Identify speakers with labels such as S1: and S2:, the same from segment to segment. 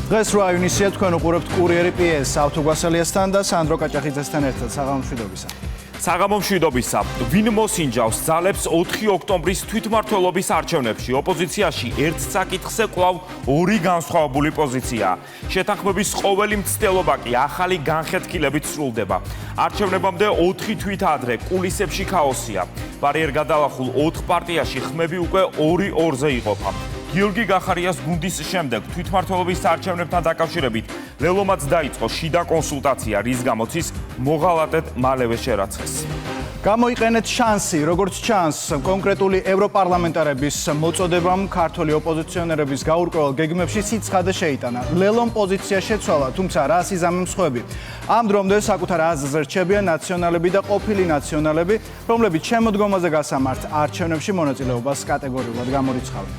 S1: დღეს 8 ივნისია თქვენ უყურებთ კურიერი PS ავთოგვასალიასთან და სანდრო კაჭახიძესთან ერთად საღამომშვიდობისა.
S2: საღამომშვიდობისა. ვინ მოსინჯავს ძალებს 4 ოქტომბრის თვითმმართველობის არჩევნებში? ოპოზიციაში ერთ საკითხზე კვლავ ორი განსხვავებული პოზიციაა. შეთანხმების ყოველი მცდელობა კი ახალი განხეთქილებით სრულდება. არჩევნებამდე 4 თვით ადრე კულისებში ქაოსია. ბარიერ გადალახულ 4 პარტიაში ხმები უკვე 2-2-ზე იყოფა. გიორგი გახარიას გუნდის შემდეგ თვითმმართველობის არჩევნებთან დაკავშირებით ლელომაც დაიწყო შიდა კონსულტაცია, რის გამოც ის მოღალატედ მალევე შერაცხეს.
S1: გამოიყენეთ შანსი, როგორც ჩანს, კონკრეტული ევროპარლამენტარების მოწოდებამ ქართული ოპოზიციონერების გაურკვეველ გეგმებში სიცხადე შეიტანა. ლელომ პოზიცია შეცვალა, თუმცა რას იზამენ მსხვები? ამ დრომდე საკუთარ აზრზე რჩებიან ნაციონალები და ყოფილი ნაციონალები, რომლებიც შემოდგომაზე გასამართ არჩევნებში მონაწილეობას კატეგორიულად გამორიცხავენ.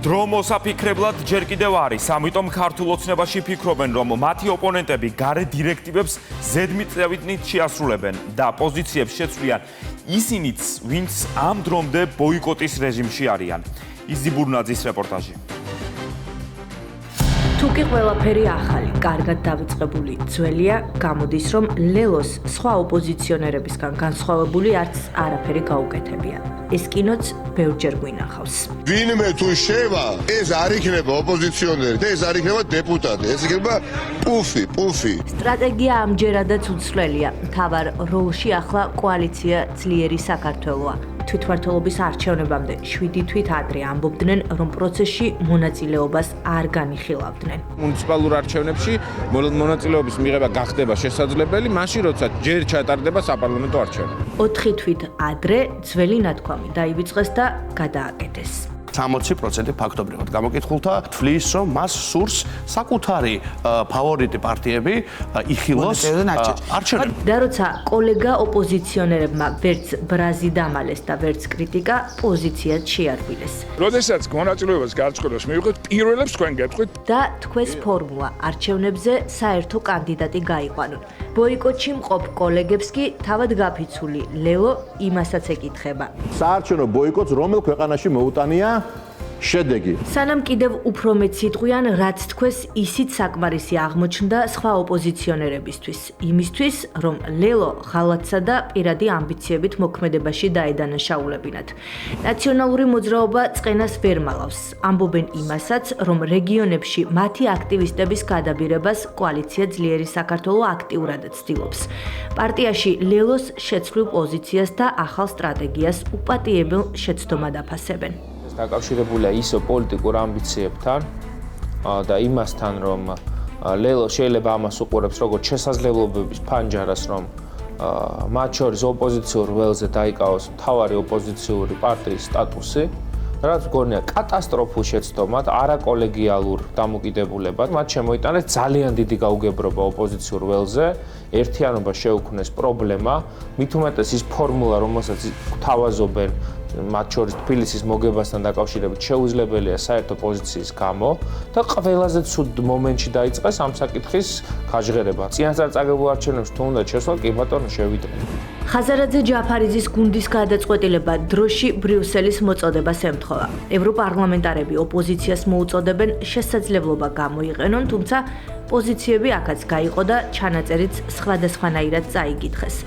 S2: დრო მოსაფიქრებლად ჯერ კიდევ არის, ამიტომ ქართულ ოცნებაში ფიქრობენ, რომ მათი ოპონენტები გარე დირექტივებს ზედმიწევნით შეასრულებენ და პოზიციებს შეცვლიან ისინიც, ვინც ამ დრომდე ბოიკოტის რეჟიმში არიან. იზი ბურნაძის რეპორტაჟი.
S3: თუკი ყველაფერი ახალი, კარგად დავიწყებული ძველია, გამოდის, რომ ლელოს სხვა ოპოზიციონერებისგან განსხვავებული არც არაფერი გაუკეთებია. ეს კინოც ბევრჯერ გვინახავს.
S4: ვინმე თუ შევა, ეს არ იქნება ოპოზიციონერი და ეს არ იქნება დეპუტატი, ეს იქნება პუფი.
S3: სტრატეგია ამჯერადაც უცვლელია. მთავარ როლში ახლა კოალიცია ძლიერი საქართველოა. თვითმმართველობის არჩევნებამდე 7 თვით ადრე ამბობდნენ, რომ პროცესში მონაწილეობას არ განიხილავდნენ.
S5: მუნიციპალურ არჩევნებში მონაწილეობის მიღება გახდება შესაძლებელი, მაშინ როცა ჯერ ჩატარდება საპარლამენტო არჩევნები.
S3: 4 თვით ადრე ძველი ნათქვამი დაივიწყეს და გადააკეთეს.
S6: 60% ფაქტობრივად გამოკითხულთა თვლის, რომ მას სურს საკუთარი ფავორიტი პარტიები იხილოს არჩევნებში.
S3: და როცა კოლეგა ოპოზიციონერებმა ვერც ბრაზი დამალეს და ვერც კრიტიკა, პოზიციაც შეარღვილეს.
S7: როდესაც მონაწილეობას გარჩევას მივიღეთ, პირველებს თქვენ გეტყვით
S3: და თქვენს ფორმულა არჩევნებზე საერთო კანდიდატი გაიყვანონ. ბოიკოტში მყოფ კოლეგებს კი თავად გაფიცული ლელო იმასაც ეკითხება.
S8: საარჩევნო ბოიკოტს რომელ ქვეყანაში მოუტანია შედეგი?
S3: სანამ კიდევ უფრო მეც იტყვიან, რაც თქვენს ისიც საკმარისი აღმოჩნდა სხვა ოპოზიციონერებისთვის, იმისთვის, რომ ლელო ხალათსა და პირადი ამბიციებით მოქმედებაში დაედანაშაულებინათ. ნაციონალური მოძრაობა წყენას ვერ მალავს. ამბობენ იმასაც, რომ რეგიონებში მათი აქტივისტების გადაბირებას კოალიცია ძლიერი საქართველო აქტიურად ცდილობს. პარტიაში ლელოს შეცვლილ პოზიციას და ახალ სტრატეგიას უპატიებელ შეცდომად აფასებენ.
S5: დაკავშირებულია ისო პოლიტიკურ ამბიციებთან და იმასთან, რომ ლელო შეიძლება ამას უყურებს როგორც შესაძლებლობების ფანჯარას, რომ მათ შორის ოპოზიციურ ველზე დაიკავოს მთავარი ოპოზიციური პარტიის სტატუსი, რაც გონია კატასტროფულ შეცდომად, არაკოლეგიალურ დამოკიდებულებად, მათ შემოიტანეს ძალიან დიდი გაუგებრობა ოპოზიციურ ველზე, ერთიანობა შეუქმნეს პრობლემა, მით უმეტეს ის ფორმულა, რომელსაც თავაზობენ მათ შორის თბილისის მოგებასთან დაკავშირებით შეუძლებელია საერთო პოზიციის გამო და ყველაზე ცუდ მომენტში დაიწყეს ამ საკითხის გაჟღერება. წინასწარ წაგებულ არჩევნებში თუ უნდა შესვლა, კი ბატონო შევიდნენ.
S3: ხაზარაძე ჯაფარიძის გუნდის გადაწყვეტილება დროში ბრიუსელის მოწოდებას ემთხოვა. ევროპარლამენტარები ოპოზიციას მოუწოდებენ შესაძლებლობა გამოიყენონ, თუმცა პოზიციები აქაც გაიყო და ჩანაწერიც სხვადასხვანაირად წაიკითხეს.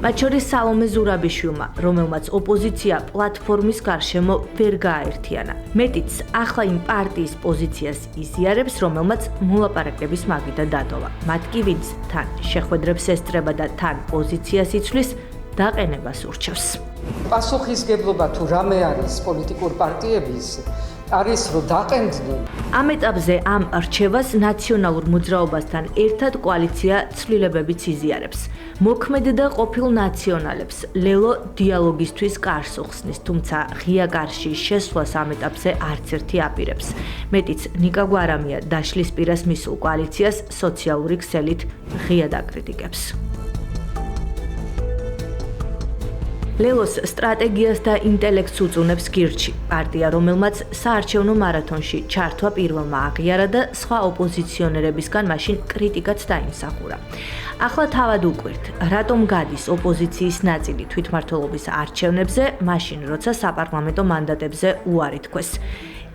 S3: მათ შორის სალომე ზურაბიშვილმა, რომელმაც ოპოზიცია პლატფორმის გარშემო ვერ გააერთიანა. მეტიც, ახლა იმ პარტიის პოზიციას იზიარებს, რომელმაც მოლაპარაკების მაგიდა დატოვა. მათ კი ვინც თან შეხვედრებს ესწრება და თან პოზიციას იცვლის, დაყენებას ურჩევს.
S9: პასუხისგებლობა თუ რამე არის პოლიტიკურ პარტიების არის რომ დაყენდნენ.
S3: ამ ეტაპზე ამ რჩევას ნაციონალურ მოძრაობასთან ერთად კოალიცია ცვლილებებიც იზიარებს. მოქმედ და ყოფილ ნაციონალებს ლელო დიალოგისთვის კარს უხსნის, თუმცა ღია კარში შესვლას ამ ეტაპზე არც ერთი აპირებს. მეტიც ნიკა გვარამია დაშლის პირას მისულ კოალიციას სოციალური ქსელით ღიად აკრიტიკებს. ლელოს სტრატეგიას და ინტელექტს უწუნებს გირჩი, პარტია, რომელმაც საარჩევნო მარათონში ჩართვა პირველმა აღიარა და სხვა ოპოზიციონერებისგან მაშინ კრიტიკაც დაიმსახურა. ახლა თავად უკვირთ, რატომ გადის ოპოზიციის ნაწილი თვითმმართველობის არჩევნებზე, მაშინ როცა საპარლამენტო მანდატებზე უარი თქვეს.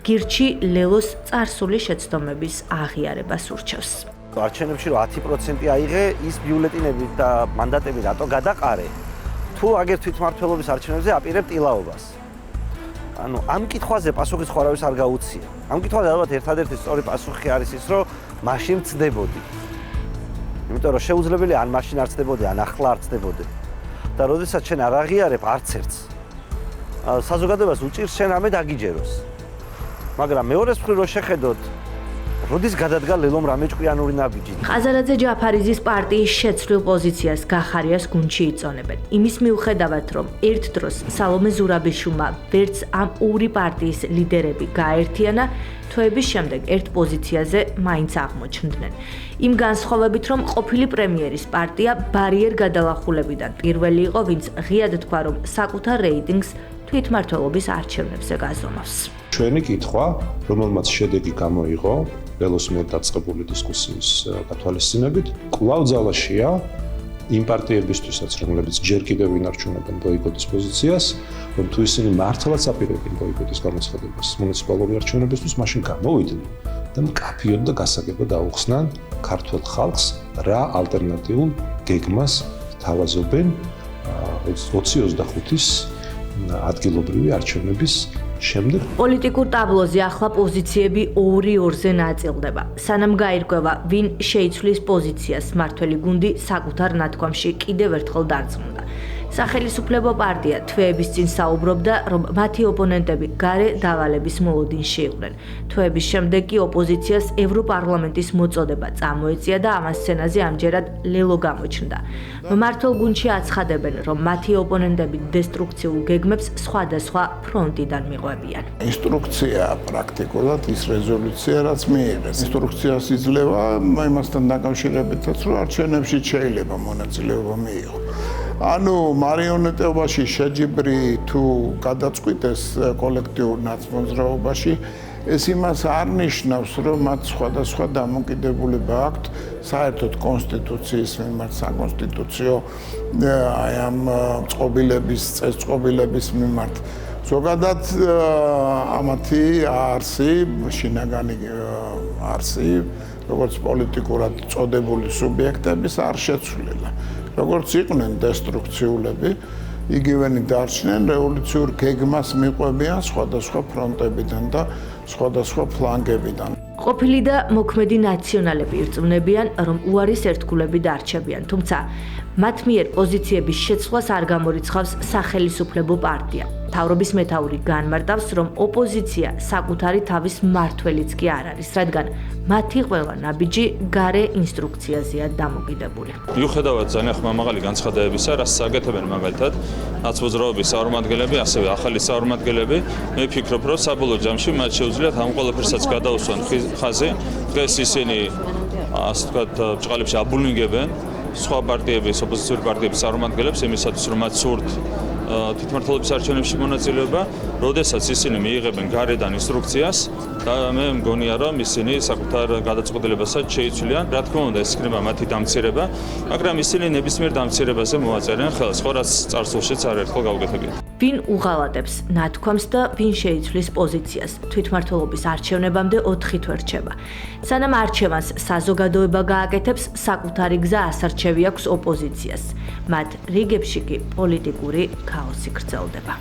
S3: გირჩი ლელოს წარსული შეცდომების აღიარებას ურჩევს.
S10: არჩევნებში რომ 10% აიღე, ის ბიულეტინები და მანდატები რატო გადაყარე? თუ აგერ თვითმმართველობის არჩევნებზე აპირებ ტილაობას. ანუ ამ კითხვაზე პასუხის ხო არავის არ გაუცია. ამ კითხვაზე ალბათ ერთადერთი სწორი პასუხი არის ის, რომ მაშინ ვწდებოდი. იმიტომ რომ შეუძლებელია ან მაშინ არ ვწდებოდი, ან ახლა არ ვწდებოდი. და როდესაც შენ არ აღიარებ არც ერთს, საზოგადოებას უჭირს შენ ამე დაგიჯეროს. მაგრამ მეორეს მხრივ რო შეხედოთ, როდის გადადგა ლელომ რამე ჭკვიანური ნაბიჯი.
S3: ხაზარაძე ჯაფარიძის პარტიის შეცვლილ პოზიციას გახარიას გუნდში იწონებენ. იმის მიუხედავად, რომ ერთ დროს სალომე ზურაბიშვილმა ვერც ამ ორი პარტიის ლიდერები გააერთიანა, თვეების შემდეგ ერთ პოზიციაზე მაინც აღმოჩნდნენ. იმ განსხვავებით, რომ ყოფილი პრემიერის პარტია ბარიერ გადალახულებიდან პირველი იყო, ვინც ღიად თქვა, რომ საკუთარ რეიტინგს თვითმმართველობის არჩევნებზე გაზომავს.
S11: ჩვენი კითხვა, რომელმაც შედეგი გამოიღო ლელოს მიერ დაწყებული დისკუსიის გათვალისწინებით, კვლავ ძალაშია იმ პარტიებისთვისაც, რომლებიც ჯერ კიდევ ინარჩუნებენ ბოიკოტის პოზიციას, რომ თუ ისინი მართლაც აპირებენ ბოიკოტის გამოცხადებას მუნიციპალური არჩევნებისთვის, მაშინ გამოვიდნენ და მკაფიოდ და გასაგებად აუხსნან ქართულ ხალხს, რა ალტერნატიულ გეგმას თავაზობენ 2025-ის ადგილობრივი არჩევნების შემდეგ.
S3: პოლიტიკურ ტაბლოზე ახლა პოზიციები 2-2-ზე ნაწილდება. სანამ გაირკვევა, ვინ შეიცვლის პოზიციას, მმართველი გუნდი საკუთარ ნათქვამში კიდევ ერთხელ დარწმუნდა. სახელისუფლებო პარტია თვეების წინ საუბრობდა, რომ მათი ოპონენტები გარე დავალების მოლოდინში იყვნენ. თვეების შემდეგ კი ოპოზიციას ევროპარლამენტის მოწოდება წამოეწია და ამას სცენაზე ამჯერად ლელო გამოჩნდა. მმართველ გუნდში აცხადებენ, რომ მათი ოპონენტები დესტრუქციულ გეგმებს სხვადასხვა ფრონტიდან მიყვებიან.
S12: ინსტრუქცია პრაქტიკულად ის რეზოლუცია, რაც მიიღეს. ინსტრუქციას იძლევა იმასთან დაკავშირებითაც, რომ არჩევნებში შეიძლება მონაწილეობა მიიღო. ანუ მარიონეტობაში შეჯიბრი თუ გადაწყვიტეს კოლექტიურ ნაცმოძრაობაში, ეს იმას არ ნიშნავს, რომ მათ სხვადასხვა დამოკიდებულება აქვთ საერთოდ კონსტიტუციის მიმართ, საკონსტიტუციო აი ამ წყობილების, წესწყობილების მიმართ. ზოგადად ამათი არსი, შინაგანი არსი, როგორც პოლიტიკურად წოდებული სუბიექტების არ შეცვლილა. როგორც იყვნენ დესტრუქციულები, იგივენი დარჩნენ რევოლუციურ გეგმას მიყვებიან სხვადასხვა ფრონტებიდან და სხვადასხვა ფლანგებიდან.
S3: ყოფილი და მოქმედი ნაციონალები ირწმუნებიან, რომ უარის ერთგულები დარჩებიან, თუმცა მათ მიერ პოზიციების შეცვლას არ გამორიცხავს სახელისუფლებო პარტია. მთავრობის მეთაური განმარტავს, რომ ოპოზიცია საკუთარი თავის მმართველიც კი არ არის, რადგან მათი ყველა ნაბიჯი გარე ინსტრუქციაზეა დამოკიდებული.
S13: მიუხედავად ძალიან ხმამაღალი განცხადებისა, რაც საკეთებენ მაგალითად ნაცმოძრაობის საორმადგენლები, ასევე ახალი საორმადგენლები, მე ვფიქრობ, რომ საბოლოო ჯამში მათ შეუძლიათ ამ ყველაფერსაც გადაუსვან ხაზი. დღეს ისინი ასე ვთქვათ, ბრჭყალებში აბულინგებენ სხვა პარტიების, ოპოზიციური პარტიების საორმადგენლებს იმისათვის, რომ მათ სურთ თვითმმართველობის არჩევნებში მონაწილეობა, როდესაც ისინი მიიღებენ გარედან ინსტრუქციას და მე მგონია, რომ ისინი საკუთარ გადაწყვეტილებასაც შეიცვლიან. რა თქმა უნდა, ეს იქნება მათი დამცირება, მაგრამ ისინი ნებისმიერ დამცირებაზე მოაწერენ ხელს, ხო რაც წარსულშიც არაერთხელ გავუკეთებიათ.
S3: ვინ უღალატებს ნათქვამს და ვინ შეიცვლის პოზიციას. თვითმმართველობის არჩევნებამდე 4 თვე რჩება. სანამ არჩევანს საზოგადოება გააკეთებს, საკუთარი გზა ასარჩევი აქვს ოპოზიციას. მათ რიგებში კი პოლიტიკური ქაოსი გრძელდება.